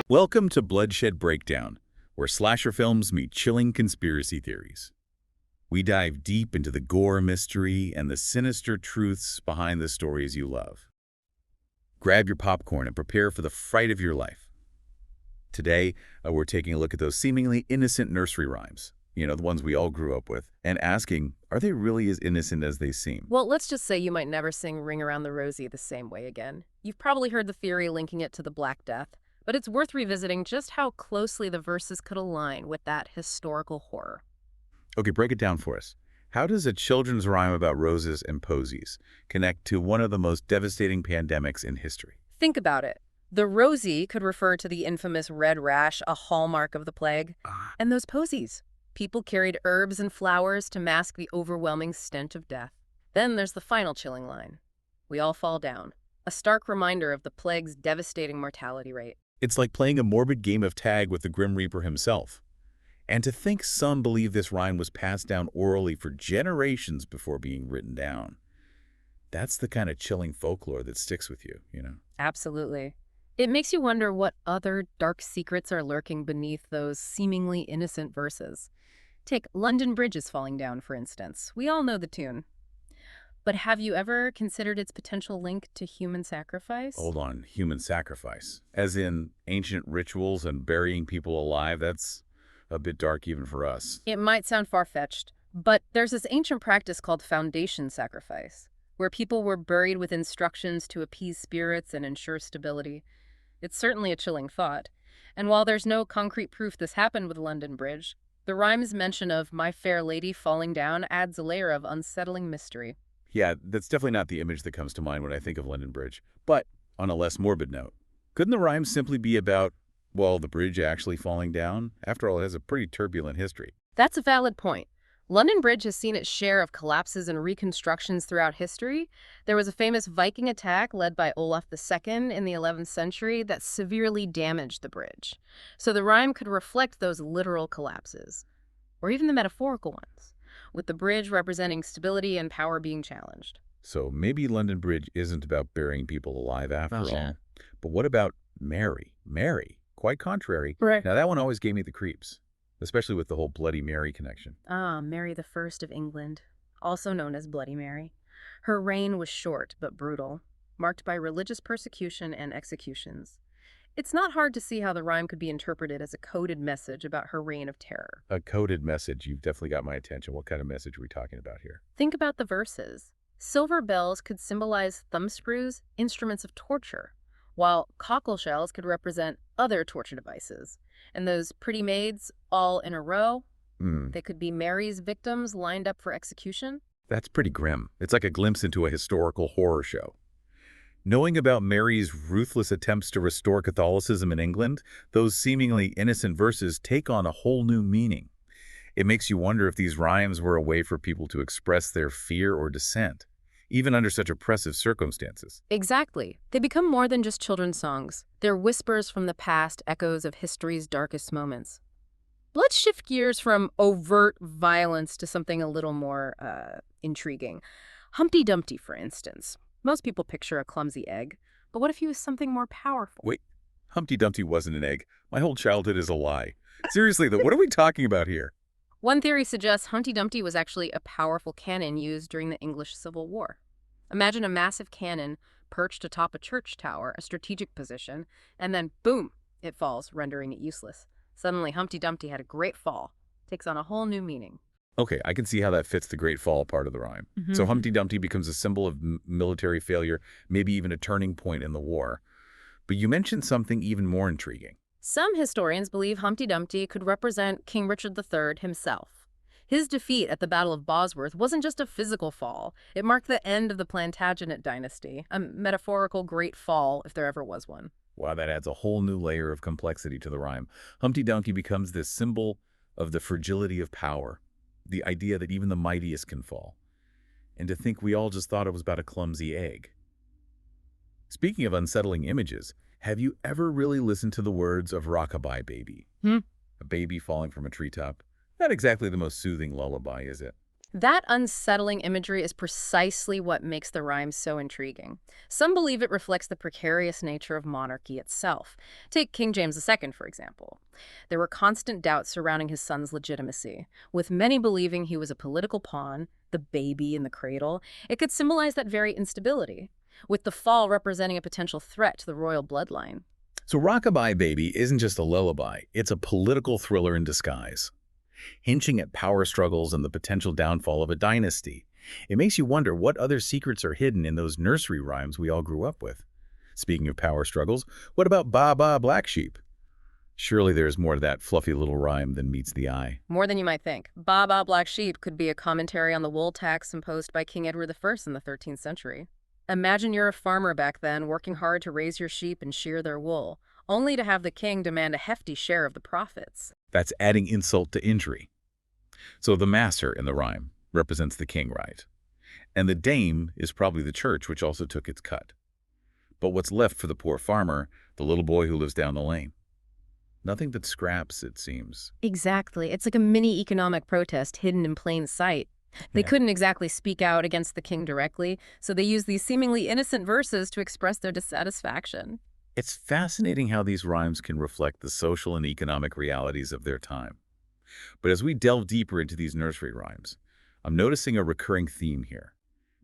Welcome to Bloodshed Breakdown, where slasher films meet chilling conspiracy theories. We dive deep into the gore, mystery, and the sinister truths behind the stories you love. Grab your popcorn and prepare for the fright of your life. Today, we're taking a look at those seemingly innocent nursery rhymes, the ones we all grew up with, and asking, are they really as innocent as they seem? Well, let's just say you might never sing Ring Around the Rosie the same way again. You've probably heard the theory linking it to the Black Death, but it's worth revisiting just how closely the verses could align with that historical horror. Okay, break it down for us. How does a children's rhyme about roses and posies connect to one of the most devastating pandemics in history? Think about it. The Rosie could refer to the infamous red rash, a hallmark of the plague. And those posies. People carried herbs and flowers to mask the overwhelming stench of death. Then there's the final chilling line. We all fall down. A stark reminder of the plague's devastating mortality rate. It's like playing a morbid game of tag with the Grim Reaper himself. And to think some believe this rhyme was passed down orally for generations before being written down. That's the kind of chilling folklore that sticks with you, Absolutely. It makes you wonder what other dark secrets are lurking beneath those seemingly innocent verses. Take London Bridge is Falling Down, for instance. We all know the tune. But have you ever considered its potential link to human sacrifice? Hold on, human sacrifice. As in ancient rituals and burying people alive, that's a bit dark even for us. It might sound far-fetched, but there's this ancient practice called foundation sacrifice, where people were buried with instructions to appease spirits and ensure stability. It's certainly a chilling thought. And while there's no concrete proof this happened with London Bridge, the rhyme's mention of My Fair Lady falling down adds a layer of unsettling mystery. Yeah, that's definitely not the image that comes to mind when I think of London Bridge. But on a less morbid note, couldn't the rhyme simply be about, well, the bridge actually falling down? After all, it has a pretty turbulent history. That's a valid point. London Bridge has seen its share of collapses and reconstructions throughout history. There was a famous Viking attack led by Olaf II in the 11th century that severely damaged the bridge. So the rhyme could reflect those literal collapses, or even the metaphorical ones, with the bridge representing stability and power being challenged. So maybe London Bridge isn't about burying people alive after all. Yeah. But what about Mary? Mary, quite contrary. Right. Now that one always gave me the creeps, especially with the whole Bloody Mary connection. Mary I of England, also known as Bloody Mary. Her reign was short but brutal, marked by religious persecution and executions. It's not hard to see how the rhyme could be interpreted as a coded message about her reign of terror. A coded message. You've definitely got my attention. What kind of message are we talking about here? Think about the verses. Silver bells could symbolize thumbscrews, instruments of torture, while cockle shells could represent other torture devices. And those pretty maids all in a row, they could be Mary's victims lined up for execution. That's pretty grim. It's like a glimpse into a historical horror show. Knowing about Mary's ruthless attempts to restore Catholicism in England, those seemingly innocent verses take on a whole new meaning. It makes you wonder if these rhymes were a way for people to express their fear or dissent, even under such oppressive circumstances. Exactly. They become more than just children's songs. They're whispers from the past, echoes of history's darkest moments. Let's shift gears from overt violence to something a little more intriguing. Humpty Dumpty, for instance. Most people picture a clumsy egg, but what if he was something more powerful? Wait, Humpty Dumpty wasn't an egg. My whole childhood is a lie. Seriously, though, what are we talking about here? One theory suggests Humpty Dumpty was actually a powerful cannon used during the English Civil War. Imagine a massive cannon perched atop a church tower, a strategic position, and then boom, it falls, rendering it useless. Suddenly, Humpty Dumpty had a great fall. Takes on a whole new meaning. Okay, I can see how that fits the Great Fall part of the rhyme. So Humpty Dumpty becomes a symbol of military failure, maybe even a turning point in the war. But you mentioned something even more intriguing. Some historians believe Humpty Dumpty could represent King Richard III himself. His defeat at the Battle of Bosworth wasn't just a physical fall. It marked the end of the Plantagenet dynasty, a metaphorical great fall if there ever was one. Wow, that adds a whole new layer of complexity to the rhyme. Humpty Dumpty becomes this symbol of the fragility of power, the idea that even the mightiest can fall. And to think we all just thought it was about a clumsy egg. Speaking of unsettling images, have you ever really listened to the words of Rockabye Baby? A baby falling from a treetop? Not exactly the most soothing lullaby, is it? That unsettling imagery is precisely what makes the rhyme so intriguing. Some believe it reflects the precarious nature of monarchy itself. Take King James II, for example. There were constant doubts surrounding his son's legitimacy, with many believing he was a political pawn, the baby in the cradle. It could symbolize that very instability, with the fall representing a potential threat to the royal bloodline. So Rockabye Baby isn't just a lullaby, it's a political thriller in disguise, hinting at power struggles and the potential downfall of a dynasty. It makes you wonder what other secrets are hidden in those nursery rhymes we all grew up with. Speaking of power struggles, what about Ba Ba Black Sheep? Surely there's more to that fluffy little rhyme than meets the eye. More than you might think. Ba Ba Black Sheep could be a commentary on the wool tax imposed by King Edward I in the 13th century. Imagine you're a farmer back then, working hard to raise your sheep and shear their wool, only to have the king demand a hefty share of the profits. That's adding insult to injury. So the master in the rhyme represents the king, right? And the dame is probably the church, which also took its cut. But what's left for the poor farmer, the little boy who lives down the lane? Nothing but scraps, it seems. Exactly. It's like a mini economic protest hidden in plain sight. They couldn't exactly speak out against the king directly, so they used these seemingly innocent verses to express their dissatisfaction. It's fascinating how these rhymes can reflect the social and economic realities of their time. But as we delve deeper into these nursery rhymes, I'm noticing a recurring theme here: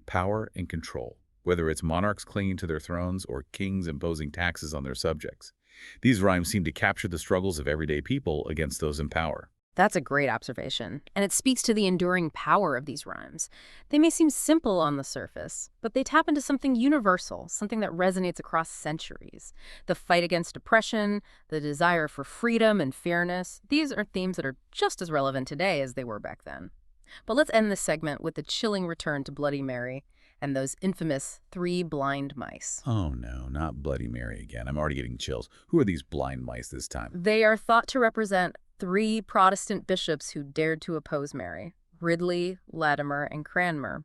power and control, whether it's monarchs clinging to their thrones or kings imposing taxes on their subjects. These rhymes seem to capture the struggles of everyday people against those in power. That's a great observation, and it speaks to the enduring power of these rhymes. They may seem simple on the surface, but they tap into something universal, something that resonates across centuries. The fight against oppression, the desire for freedom and fairness, these are themes that are just as relevant today as they were back then. But let's end this segment with the chilling return to Bloody Mary and those infamous 3 blind mice. Oh no, not Bloody Mary again. I'm already getting chills. Who are these blind mice this time? They are thought to represent 3 Protestant bishops who dared to oppose Mary: Ridley, Latimer, and Cranmer.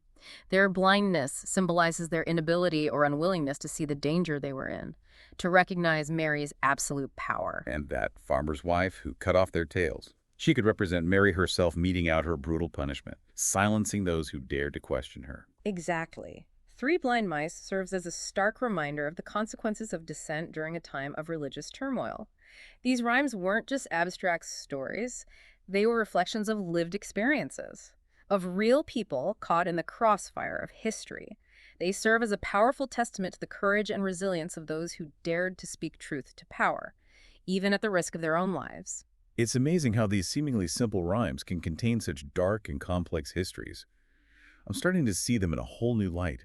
Their blindness symbolizes their inability or unwillingness to see the danger they were in, to recognize Mary's absolute power. And that farmer's wife who cut off their tails. She could represent Mary herself meting out her brutal punishment, silencing those who dared to question her. Exactly. 3 blind mice serves as a stark reminder of the consequences of dissent during a time of religious turmoil. These rhymes weren't just abstract stories, they were reflections of lived experiences, of real people caught in the crossfire of history. They serve as a powerful testament to the courage and resilience of those who dared to speak truth to power, even at the risk of their own lives. It's amazing how these seemingly simple rhymes can contain such dark and complex histories. I'm starting to see them in a whole new light.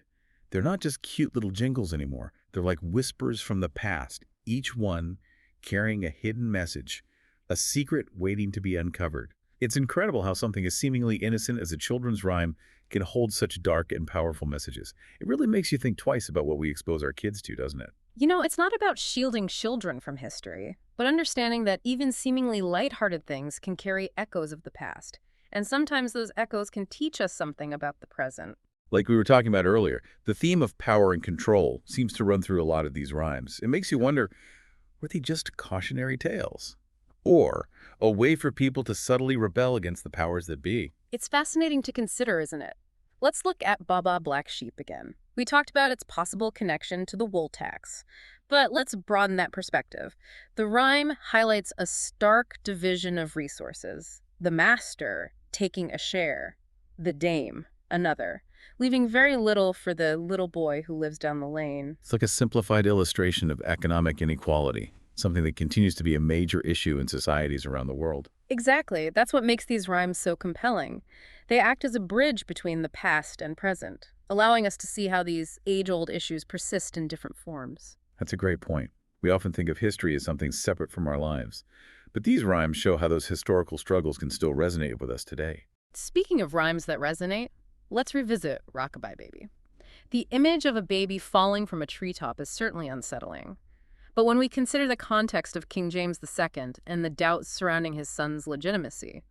They're not just cute little jingles anymore. They're like whispers from the past, each one carrying a hidden message, a secret waiting to be uncovered. It's incredible how something as seemingly innocent as a children's rhyme can hold such dark and powerful messages. It really makes you think twice about what we expose our kids to, doesn't it? You know, it's not about shielding children from history, but understanding that even seemingly lighthearted things can carry echoes of the past. And sometimes those echoes can teach us something about the present. Like we were talking about earlier, the theme of power and control seems to run through a lot of these rhymes. It makes you wonder, were they just cautionary tales? Or a way for people to subtly rebel against the powers that be? It's fascinating to consider, isn't it? Let's look at Ba Ba Black Sheep again. We talked about its possible connection to the wool tax, but let's broaden that perspective. The rhyme highlights a stark division of resources: the master taking a share, the dame another, leaving very little for the little boy who lives down the lane. It's like a simplified illustration of economic inequality, something that continues to be a major issue in societies around the world. Exactly. That's what makes these rhymes so compelling. They act as a bridge between the past and present, allowing us to see how these age-old issues persist in different forms. That's a great point. We often think of history as something separate from our lives, but these rhymes show how those historical struggles can still resonate with us today. Speaking of rhymes that resonate, let's revisit Rockabye Baby. The image of a baby falling from a treetop is certainly unsettling. But when we consider the context of King James II and the doubts surrounding his son's legitimacy,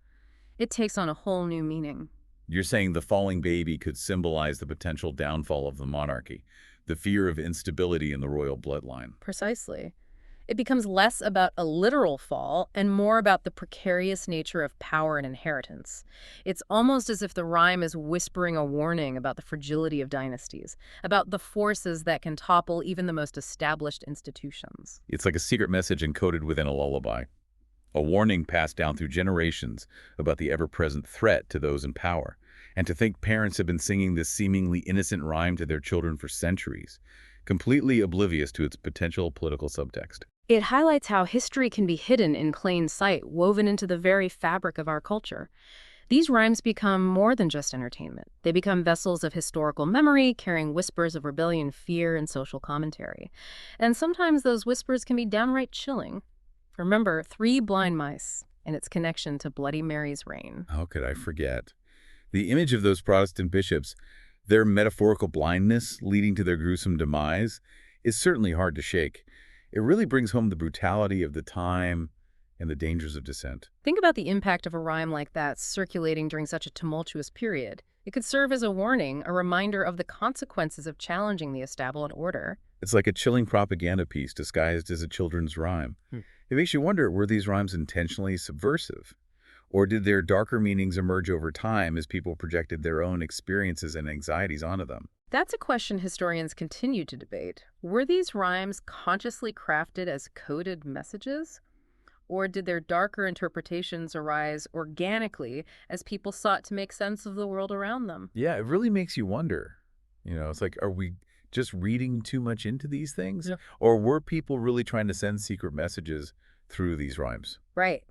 it takes on a whole new meaning. You're saying the falling baby could symbolize the potential downfall of the monarchy, the fear of instability in the royal bloodline. Precisely. It becomes less about a literal fall and more about the precarious nature of power and inheritance. It's almost as if the rhyme is whispering a warning about the fragility of dynasties, about the forces that can topple even the most established institutions. It's like a secret message encoded within a lullaby, a warning passed down through generations about the ever-present threat to those in power. And to think parents have been singing this seemingly innocent rhyme to their children for centuries, completely oblivious to its potential political subtext. It highlights how history can be hidden in plain sight, woven into the very fabric of our culture. These rhymes become more than just entertainment. They become vessels of historical memory, carrying whispers of rebellion, fear, and social commentary. And sometimes those whispers can be downright chilling. Remember Three Blind Mice and its connection to Bloody Mary's reign. How could I forget? The image of those Protestant bishops, their metaphorical blindness leading to their gruesome demise, is certainly hard to shake. It really brings home the brutality of the time and the dangers of dissent. Think about the impact of a rhyme like that circulating during such a tumultuous period. It could serve as a warning, a reminder of the consequences of challenging the established order. It's like a chilling propaganda piece disguised as a children's rhyme. It makes you wonder, were these rhymes intentionally subversive? Or did their darker meanings emerge over time as people projected their own experiences and anxieties onto them? That's a question historians continue to debate. Were these rhymes consciously crafted as coded messages? Or did their darker interpretations arise organically as people sought to make sense of the world around them? Yeah, it really makes you wonder. It's like, are we just reading too much into these things? Yeah. Or were people really trying to send secret messages through these rhymes? Right.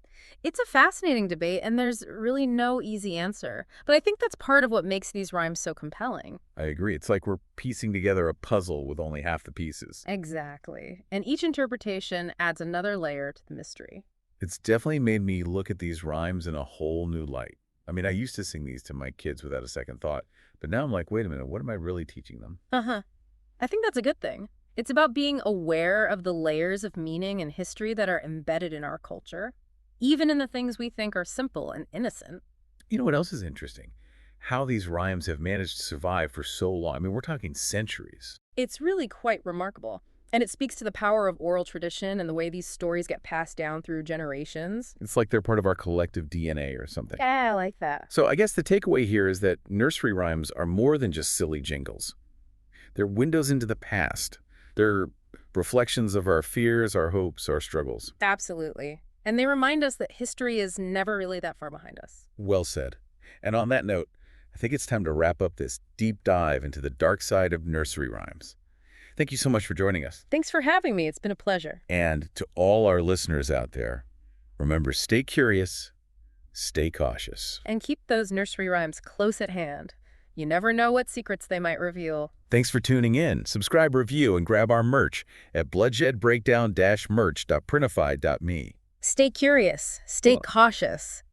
It's a fascinating debate, and there's really no easy answer. But I think that's part of what makes these rhymes so compelling. I agree. It's like we're piecing together a puzzle with only half the pieces. Exactly. And each interpretation adds another layer to the mystery. It's definitely made me look at these rhymes in a whole new light. I mean, I used to sing these to my kids without a second thought, but now I'm like, wait a minute, what am I really teaching them? Uh-huh. I think that's a good thing. It's about being aware of the layers of meaning and history that are embedded in our culture, even in the things we think are simple and innocent. You know what else is interesting? How these rhymes have managed to survive for so long. I mean, we're talking centuries. It's really quite remarkable. And it speaks to the power of oral tradition and the way these stories get passed down through generations. It's like they're part of our collective DNA or something. Yeah, I like that. So I guess the takeaway here is that nursery rhymes are more than just silly jingles. They're windows into the past. They're reflections of our fears, our hopes, our struggles. Absolutely. And they remind us that history is never really that far behind us. Well said. And on that note, I think it's time to wrap up this deep dive into the dark side of nursery rhymes. Thank you so much for joining us. Thanks for having me. It's been a pleasure. And to all our listeners out there, remember, stay curious, stay cautious. And keep those nursery rhymes close at hand. You never know what secrets they might reveal. Thanks for tuning in. Subscribe, review, and grab our merch at bloodshedbreakdown-merch.printify.me. Stay curious. Stay cautious.